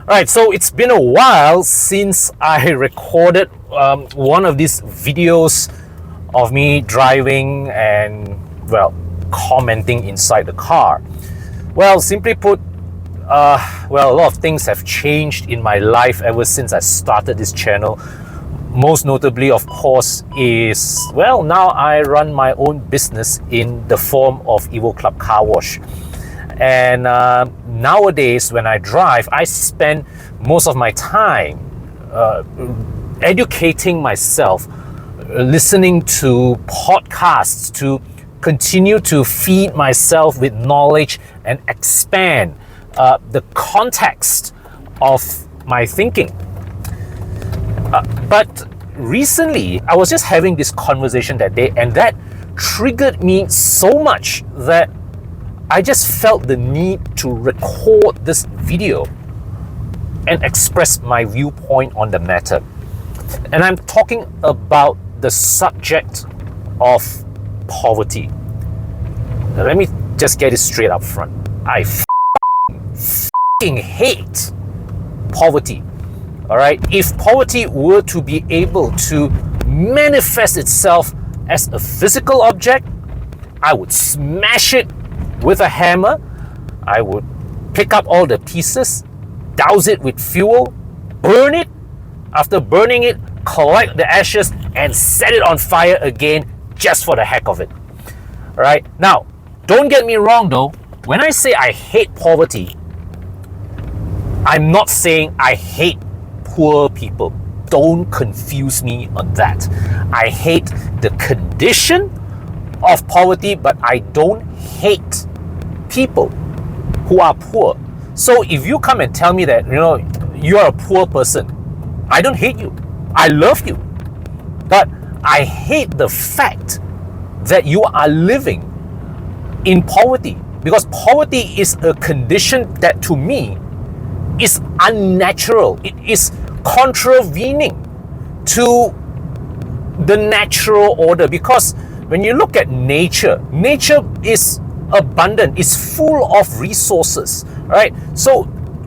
Alright, so it's been a while since I recorded one of these videos of me driving and, well, commenting inside the car. Well, simply put, a lot of things have changed in my life ever since I started this channel. Most notably, of course, is, well, now I run my own business in the form of EvoClub Car Wash. And nowadays, when I drive, I spend most of my time educating myself, listening to podcasts to continue to feed myself with knowledge and expand the context of my thinking. But recently, I was just having this conversation that day, and that triggered me so much that I just felt the need to record this video and express my viewpoint on the matter. And I'm talking about the subject of poverty. Now, let me just get it straight up front. I f***ing hate poverty. Alright? If poverty were to be able to manifest itself as a physical object, I would smash it with a hammer. I would pick up all the pieces, douse it with fuel, burn it. After burning it, collect the ashes and set it on fire again just for the heck of it. Alright, now, don't get me wrong though. When I say I hate poverty, I'm not saying I hate poor people. Don't confuse me on that. I hate the condition of poverty, but I don't hate people who are poor. So if you come and tell me that, you are a poor person, I don't hate you. I love you. But I hate the fact that you are living in poverty, because poverty is a condition that to me is unnatural. It is contravening to the natural order, because when you look at nature is abundant, is full of resources, right? So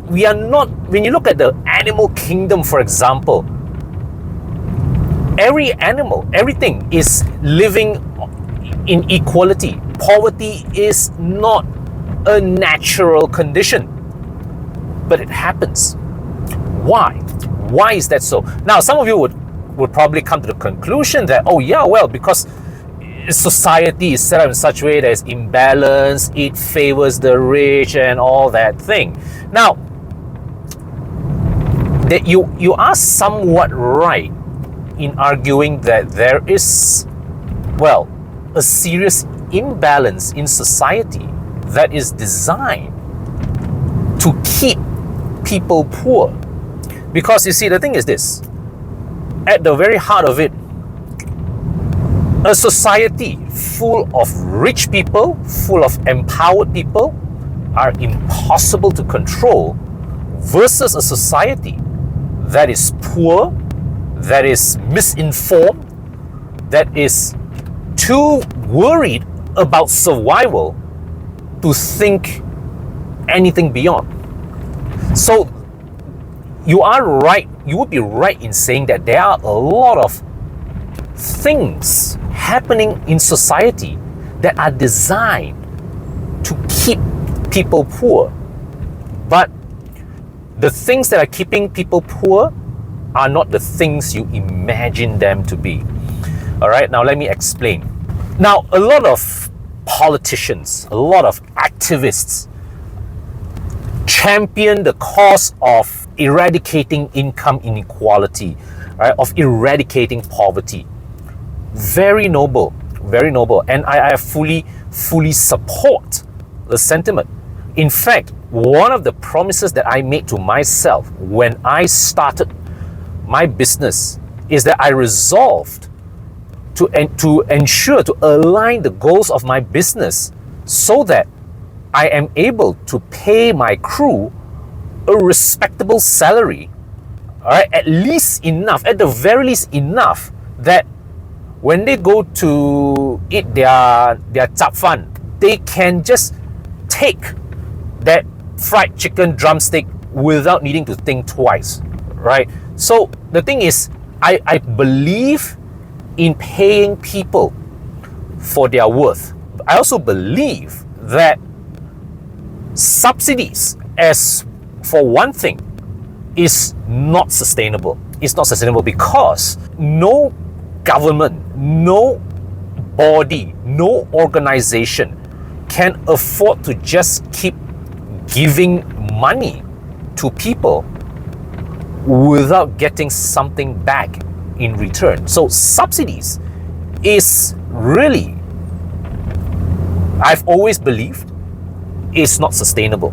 we are not, when you look at the animal kingdom, for example, every animal, everything is living in equality. Poverty is not a natural condition, but it happens. Why? Why is that so? Now, some of you would probably come to the conclusion that, oh yeah, well, because society is set up in such a way that it's imbalance, it favors the rich and all that thing. Now, that you are somewhat right in arguing that there is, well, a serious imbalance in society that is designed to keep people poor. Because you see, the thing is this, at the very heart of it, a society full of rich people, full of empowered people, are impossible to control versus a society that is poor, that is misinformed, that is too worried about survival to think anything beyond. So you are right, you would be right in saying that there are a lot of things happening in society that are designed to keep people poor. But the things that are keeping people poor are not the things you imagine them to be. Alright, now let me explain. Now, a lot of politicians, a lot of activists champion the cause of eradicating income inequality, right, of eradicating poverty. Very noble, and I fully support the sentiment. In fact, one of the promises that I made to myself when I started my business is that I resolved to ensure, to align the goals of my business so that I am able to pay my crew a respectable salary, all right, at least enough, at the very least enough that when they go to eat their chap fan, they can just take that fried chicken drumstick without needing to think twice, right? So the thing is, I believe in paying people for their worth. I also believe that subsidies, as for one thing, is not sustainable. It's not sustainable because no government, no body, no organization can afford to just keep giving money to people without getting something back in return. So subsidies is really, I've always believed, is not sustainable.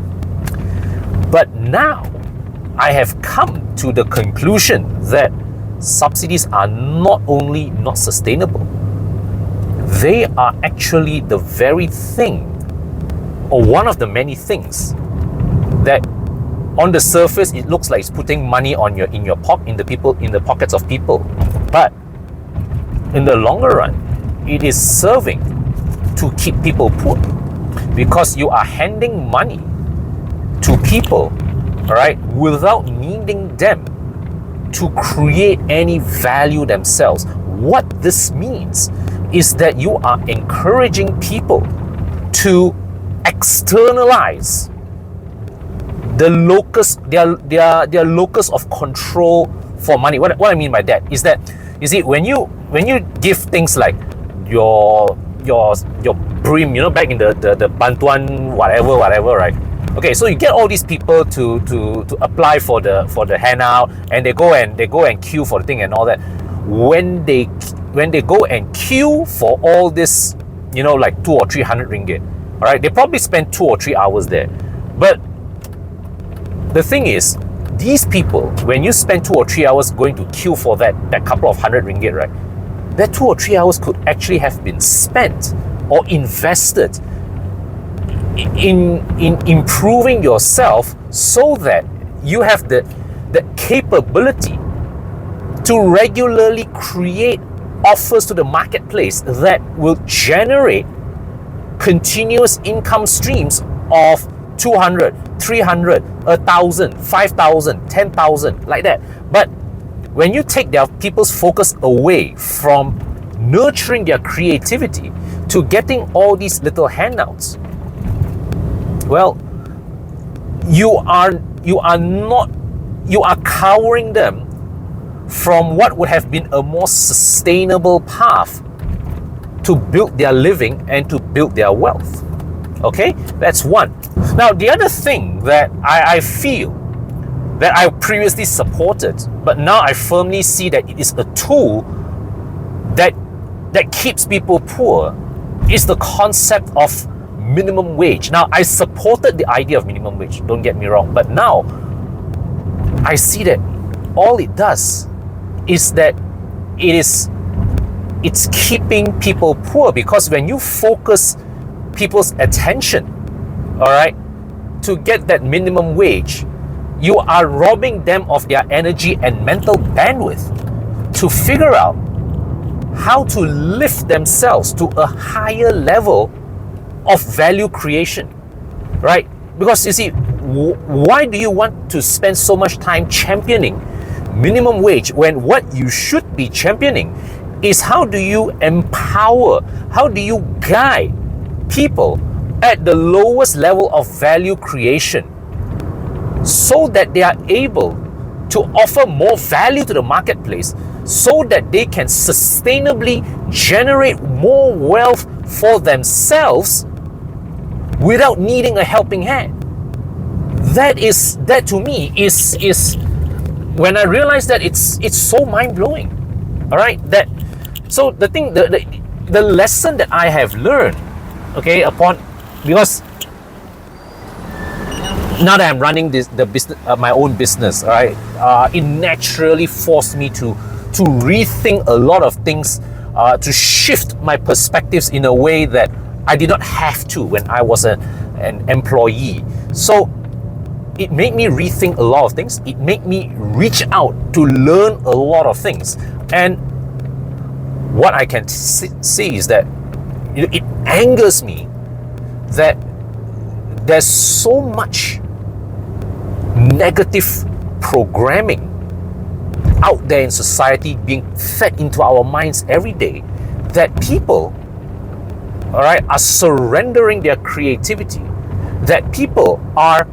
But now I have come to the conclusion that subsidies are not only not sustainable, they are actually the very thing, or one of the many things, that on the surface it looks like it's putting money on in the pockets of people, but in the longer run it is serving to keep people poor, because you are handing money to people, all right, without needing them to create any value themselves. What this means is that you are encouraging people to externalize the locus, their locus of control for money. What I mean by that is that, you see, when you give things like your brim, back in the Bantuan whatever, right? Okay, so you get all these people to apply for the handout, and they go and queue for the thing and all that. When they go and queue for all this, like 200 or 300 ringgit, all right, they probably spend 2 or 3 hours there. But the thing is, these people, when you spend 2 or 3 hours going to queue for that couple of 100 ringgit, right, that 2 or 3 hours could actually have been spent or invested in improving yourself, so that you have the capability to regularly create offers to the marketplace that will generate continuous income streams of 200, 300, 1,000, 5,000, 10,000, like that. But when you take their people's focus away from nurturing their creativity to getting all these little handouts, well, you are cowering them from what would have been a more sustainable path to build their living and to build their wealth. Okay, that's one. Now, the other thing that I feel that I previously supported, but now I firmly see that it is a tool that keeps people poor, is the concept of minimum wage. Now, I supported the idea of minimum wage, don't get me wrong, but now I see that all it does is that it's keeping people poor, because when you focus people's attention, all right, to get that minimum wage, you are robbing them of their energy and mental bandwidth to figure out how to lift themselves to a higher level of value creation, right? Because you see, why do you want to spend so much time championing minimum wage when what you should be championing is how do you empower, how do you guide people at the lowest level of value creation so that they are able to offer more value to the marketplace, so that they can sustainably generate more wealth for themselves without needing a helping hand. That to me is when I realized that it's so mind-blowing. All right, so the thing, the lesson that I have learned, okay, because now that I'm running the business, my own business, all right, it naturally forced me to rethink a lot of things, to shift my perspectives in a way that I did not have to when I was an employee. So it made me rethink a lot of things. It made me reach out to learn a lot of things. And what I can see is that it angers me that there's so much negative programming out there in society being fed into our minds every day, that people, all right, are surrendering their creativity, that people are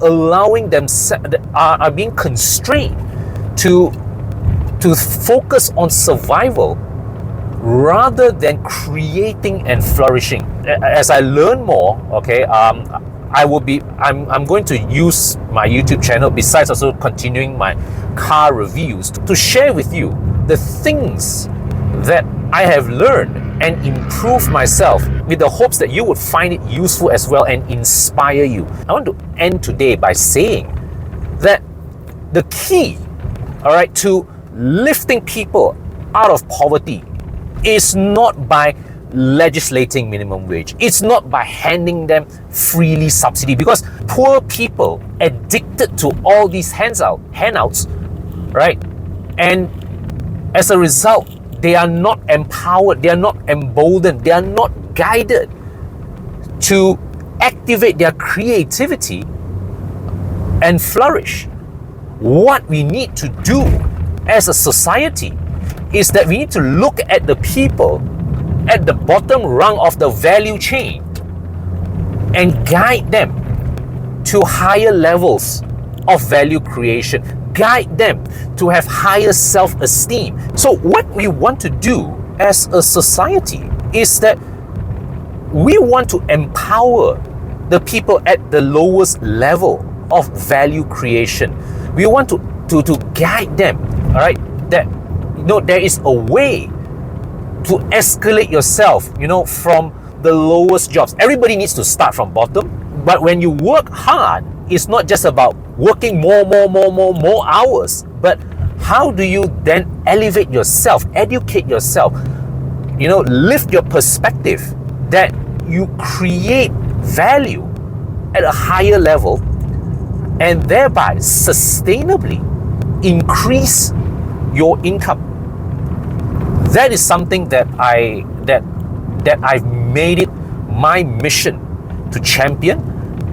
allowing themselves, are being constrained to focus on survival rather than creating and flourishing. As I learn more, okay, I'm going to use my YouTube channel, besides also continuing my car reviews, to share with you the things that I have learned and improve myself, with the hopes that you would find it useful as well and inspire you. I want to end today by saying that the key, all right, to lifting people out of poverty is not by legislating minimum wage. It's not by handing them freely subsidy, because poor people addicted to all these handouts, right? And as a result, they are not empowered, they are not emboldened, they are not guided to activate their creativity and flourish. What we need to do as a society is that we need to look at the people at the bottom rung of the value chain and guide them to higher levels of value creation, guide them to have higher self-esteem. So what we want to do as a society is that we want to empower the people at the lowest level of value creation. We want to guide them, all right, that there is a way to escalate yourself, from the lowest jobs. Everybody needs to start from bottom, but when you work hard, it's not just about working more hours, but how do you then elevate yourself, educate yourself, lift your perspective, that you create value at a higher level and thereby sustainably increase your income. That is something that I've made it my mission to champion,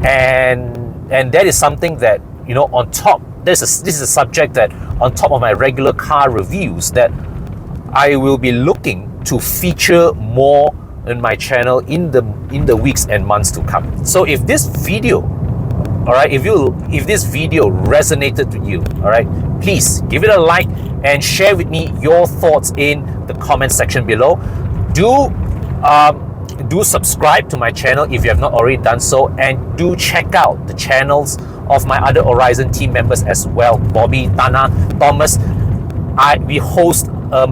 and that is something that on top. This is a subject that on top of my regular car reviews that I will be looking to feature more in my channel in the weeks and months to come. So if this video, all right, if this video resonated with you, all right, please give it a like and share with me your thoughts in the comment section below. Do subscribe to my channel if you have not already done so, and do check out the channels of my other Horizon team members as well, Bobby, Tana, Thomas. We host a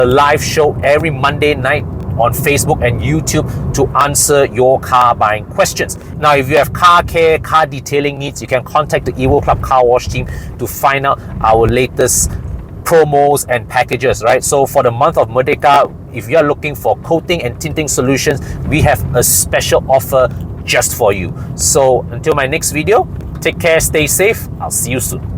live show every Monday night on Facebook and YouTube to answer your car buying questions. Now, if you have car care, car detailing needs, you can contact the EvoClub Car Wash team to find out our latest promos and packages, right? So for the month of Merdeka, if you're looking for coating and tinting solutions, we have a special offer just for you. So until my next video, take care, stay safe. I'll see you soon.